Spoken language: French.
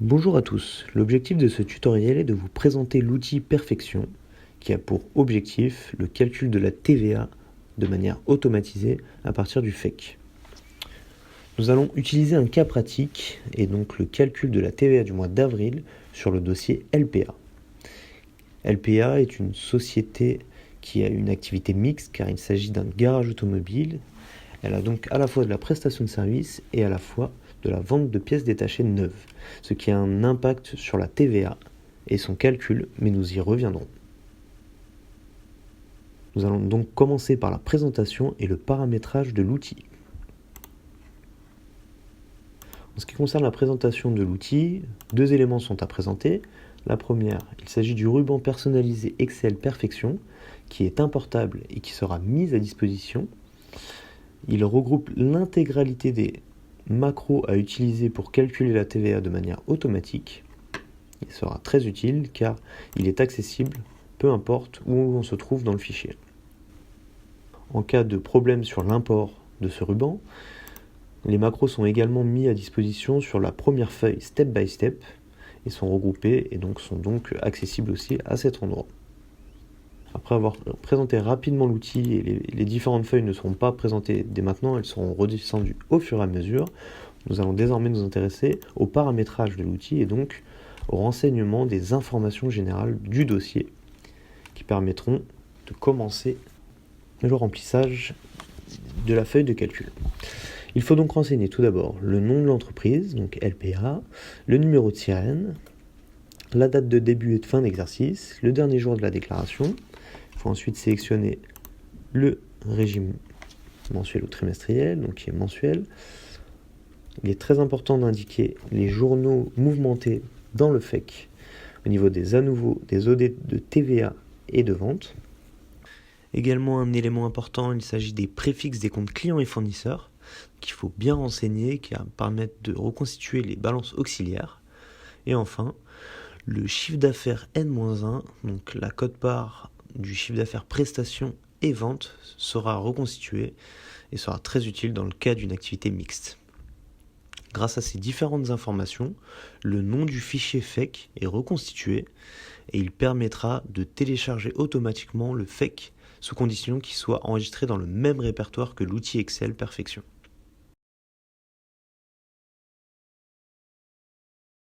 Bonjour à tous, l'objectif de ce tutoriel est de vous présenter l'outil Perfection qui a pour objectif le calcul de la TVA de manière automatisée à partir du FEC. Nous allons utiliser un cas pratique et donc le calcul de la TVA du mois d'avril sur le dossier LPA. LPA est une société qui a une activité mixte car il s'agit d'un garage automobile. Elle a donc à la fois de la prestation de service et à la fois de la vente de pièces détachées neuves, ce qui a un impact sur la TVA et son calcul, mais nous y reviendrons. Nous allons donc commencer par la présentation et le paramétrage de l'outil. En ce qui concerne la présentation de l'outil, deux éléments sont à présenter. La première, il s'agit du ruban personnalisé Excel Perfection, qui est importable et qui sera mis à disposition. Il regroupe l'intégralité des macros à utiliser pour calculer la TVA de manière automatique. Il sera très utile car il est accessible, peu importe où on se trouve dans le fichier. En cas de problème sur l'import de ce ruban, les macros sont également mis à disposition sur la première feuille step by step et sont regroupés et sont donc accessibles aussi à cet endroit. Après avoir présenté rapidement l'outil, et les différentes feuilles ne seront pas présentées dès maintenant, elles seront redescendues au fur et à mesure. Nous allons désormais nous intéresser au paramétrage de l'outil et donc au renseignement des informations générales du dossier qui permettront de commencer le remplissage de la feuille de calcul. Il faut donc renseigner tout d'abord le nom de l'entreprise, donc LPA, le numéro de sirène, la date de début et de fin d'exercice, le dernier jour de la déclaration. Il faut ensuite sélectionner le régime mensuel ou trimestriel, donc qui est mensuel. Il est très important d'indiquer les journaux mouvementés dans le FEC au niveau des à nouveau des OD de TVA et de vente. Également un élément important, il s'agit des préfixes des comptes clients et fournisseurs qu'il faut bien renseigner, qui permettent de reconstituer les balances auxiliaires. Et enfin, le chiffre d'affaires N-1, donc la quote-part du chiffre d'affaires prestation et vente sera reconstitué et sera très utile dans le cas d'une activité mixte. Grâce à ces différentes informations, le nom du fichier FEC est reconstitué et il permettra de télécharger automatiquement le FEC sous condition qu'il soit enregistré dans le même répertoire que l'outil Excel Perfection.